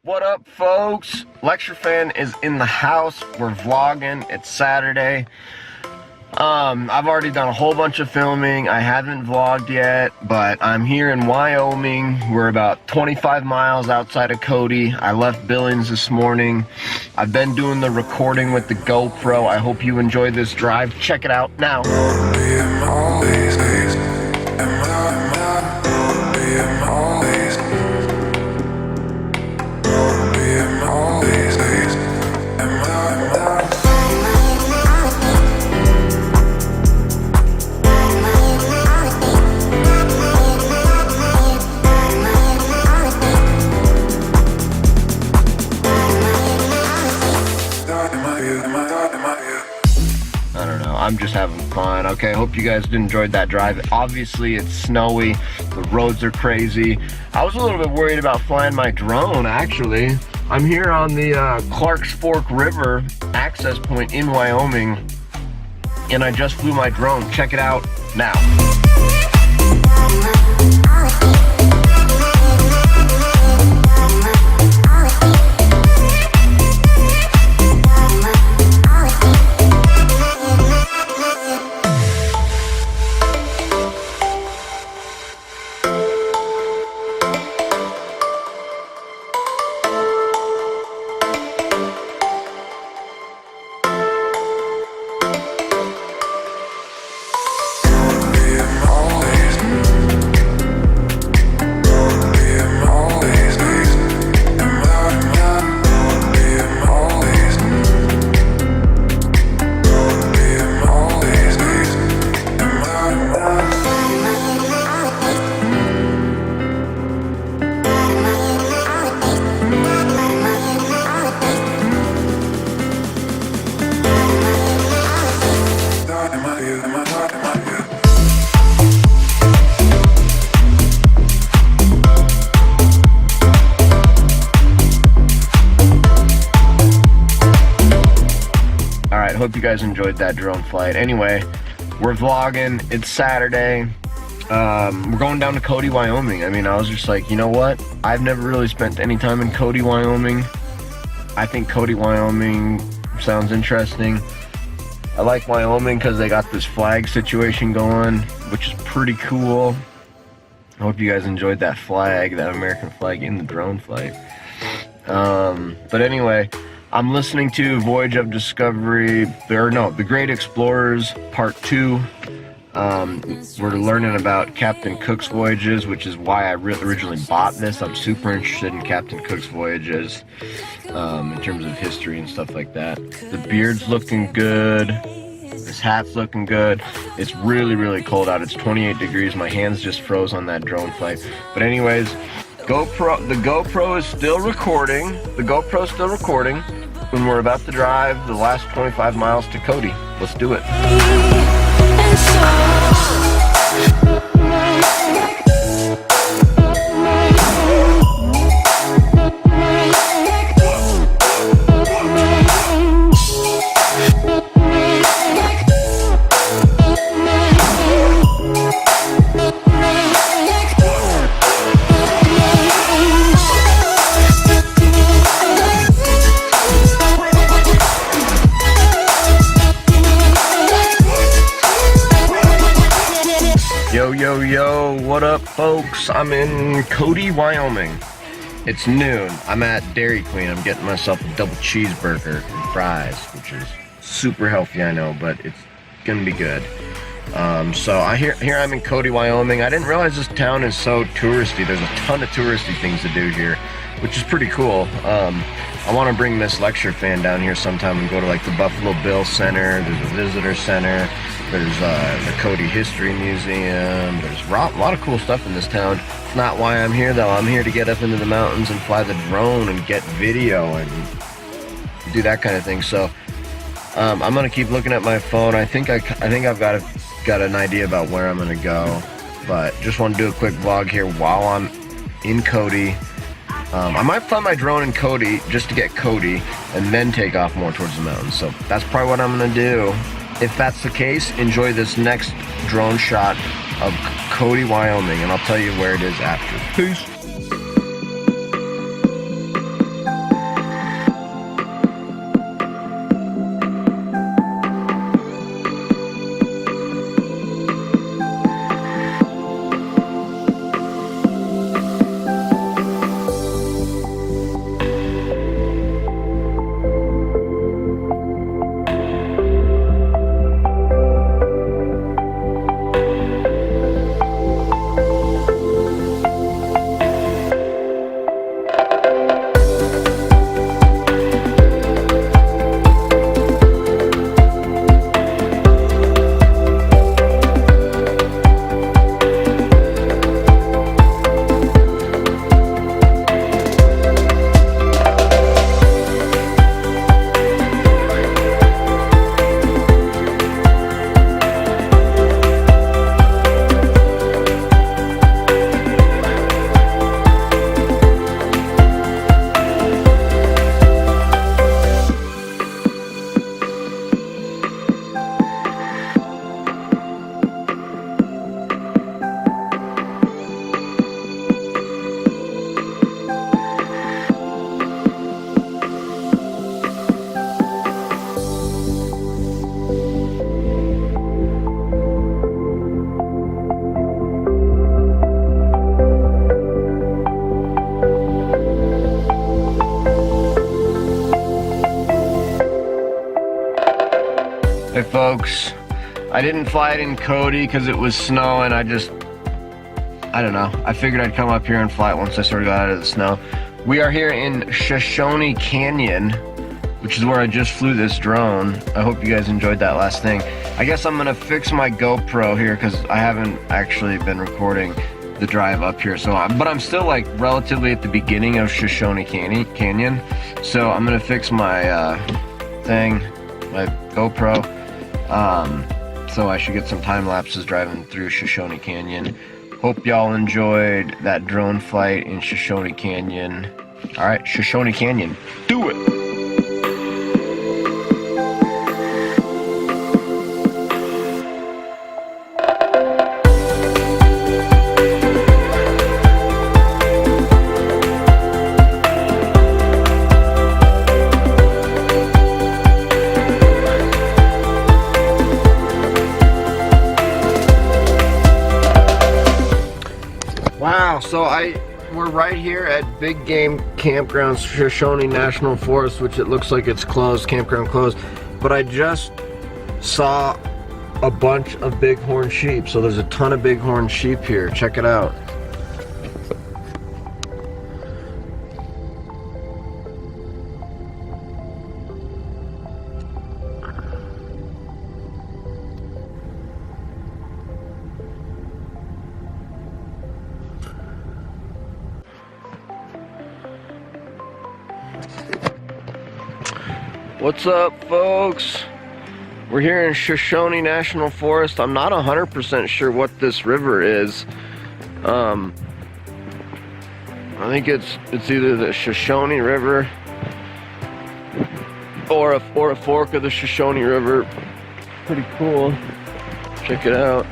What up, folks? Lecture Fan is in the house. We're vlogging. It's Saturday. I've already done a whole bunch of filming. I haven't vlogged yet, but I'm here in Wyoming. We're about 25 miles outside of Cody. I left Billings this morning. I've been doing the recording with the GoPro. I hope you enjoyed this drive. Check it out now. I don't know, I'm just having fun. Okay, I hope you guys enjoyed that drive. Obviously it's snowy, the roads are crazy. I was a little bit worried about flying my drone, actually. I'm here on the Clark's Fork River access point in Wyoming, and I just flew my drone. Check it out now. Hope you guys enjoyed that drone flight. Anyway, we're vlogging. It's Saturday. We're going down to Cody, Wyoming. I mean, I was just like, you know what? I've never really spent any time in Cody, Wyoming. I think Cody, Wyoming sounds interesting. I like Wyoming because they got this flag situation going, which is pretty cool. I hope you guys enjoyed that flag, that American flag in the drone flight. But anyway, I'm listening to Voyage of Discovery, The Great Explorers, Part 2. We're learning about Captain Cook's voyages, which is why I originally bought this. I'm super interested in Captain Cook's voyages, in terms of history and stuff like that. The beard's looking good. This hat's looking good. It's really, really cold out. It's 28 degrees. My hands just froze on that drone flight. But anyways, the GoPro is still recording. When we're about to drive the last 25 miles to Cody. Let's do it. Yo, what up, folks? I'm in Cody, Wyoming. It's noon. I'm at Dairy Queen. I'm getting myself a double cheeseburger and fries, which is super healthy, I know, but it's gonna be good. So here I'm in Cody, Wyoming. I didn't realize this town is so touristy. There's a ton of touristy things to do here, which is pretty cool. I want to bring this Lecture Fan down here sometime and go to like the Buffalo Bill Center. There's a visitor center. There's the Cody History Museum. There's a lot of cool stuff in this town. It's not why I'm here though. I'm here to get up into the mountains and fly the drone and get video and do that kind of thing. So I'm gonna keep looking at my phone. I think I've got an idea about where I'm gonna go, but just want to do a quick vlog here while I'm in Cody. I might fly my drone in Cody just to get Cody and then take off more towards the mountains. So that's probably what I'm gonna do. If that's the case, enjoy this next drone shot of Cody, Wyoming, and I'll tell you where it is after. Peace. Anyway, folks, I didn't fly it in Cody because it was snowing. I don't know. I figured I'd come up here and fly it once I sort of got out of the snow. We are here in Shoshone Canyon, which is where I just flew this drone. I hope you guys enjoyed that last thing. I guess I'm gonna fix my GoPro here because I haven't actually been recording the drive up here. But I'm still like relatively at the beginning of Shoshone Canyon. So I'm gonna fix my my GoPro. So I should get some time lapses driving through Shoshone Canyon. Hope y'all enjoyed that drone flight in Shoshone Canyon. All right, Shoshone Canyon, do it. Wow, so we're right here at Big Game Campground, Shoshone National Forest, which it looks like it's closed, campground closed. But I just saw a bunch of bighorn sheep. So there's a ton of bighorn sheep here. Check it out. What's up, folks? We're here in Shoshone National Forest. I'm not 100% sure what this river is. I think it's either the Shoshone River or a fork of the Shoshone River. Pretty cool. Check it out.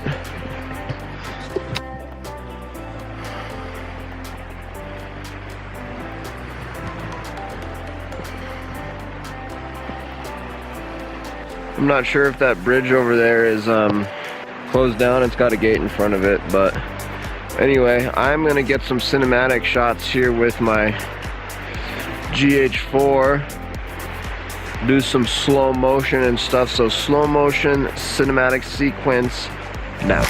I'm not sure if that bridge over there is closed down. It's got a gate in front of it, but anyway, I'm gonna get some cinematic shots here with my GH4, do some slow motion and stuff. So slow motion cinematic sequence now.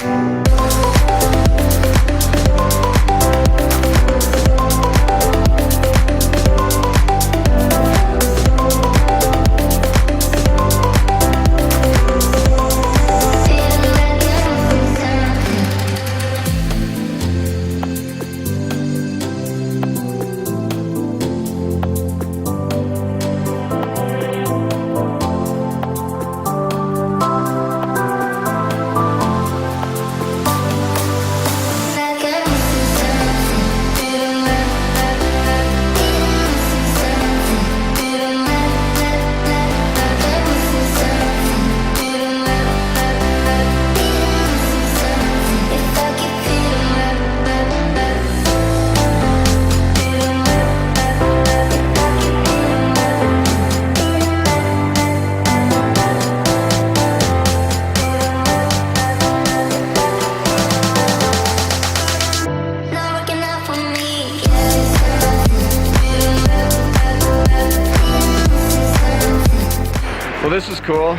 Well, this is cool.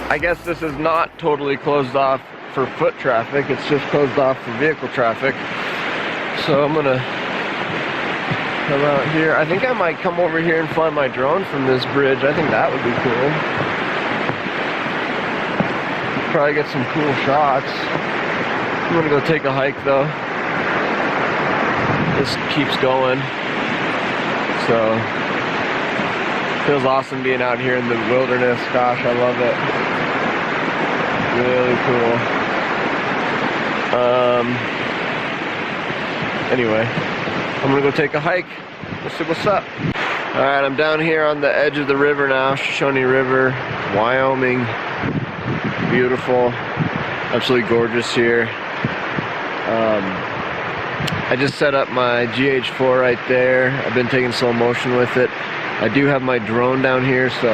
I guess this is not totally closed off for foot traffic. It's just closed off for vehicle traffic. So I'm gonna come out here. I think I might come over here and fly my drone from this bridge. I think that would be cool. Probably get some cool shots. I'm gonna go take a hike though. This keeps going. So feels awesome being out here in the wilderness. Gosh, I love it. Really cool. Anyway, I'm gonna go take a hike. Let's see what's up. All right, I'm down here on the edge of the river now, Shoshone River, Wyoming. Beautiful, absolutely gorgeous here. I just set up my GH4 right there. I've been taking slow motion with it. I do have my drone down here, so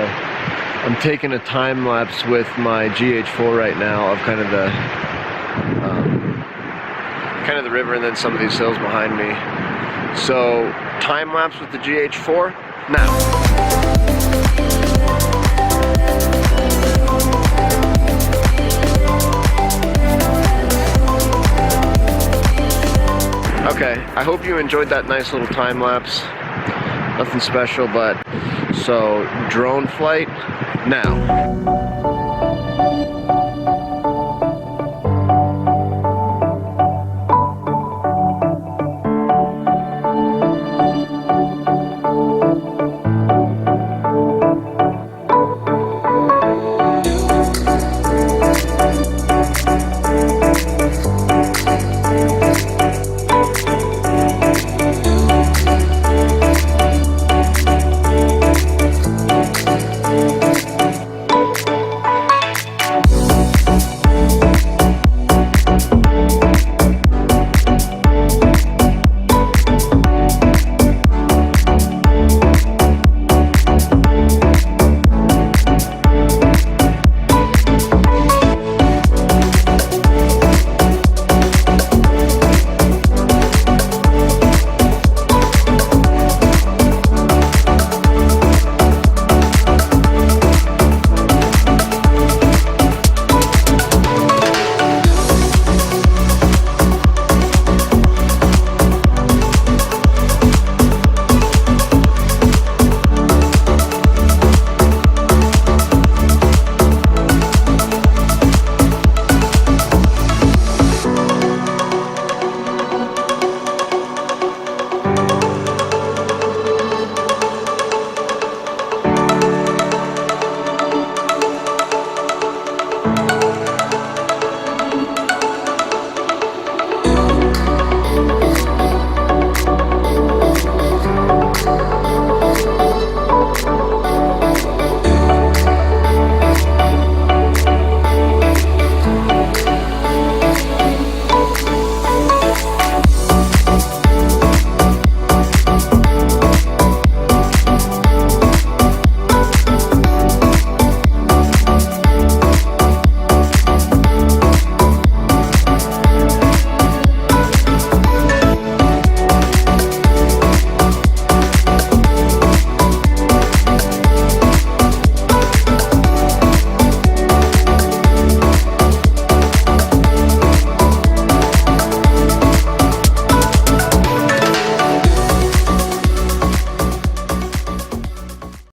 I'm taking a time lapse with my GH4 right now of kind of the river and then some of these hills behind me. So time lapse with the GH4 now. Okay, I hope you enjoyed that nice little time lapse. Nothing special, but so drone flight now.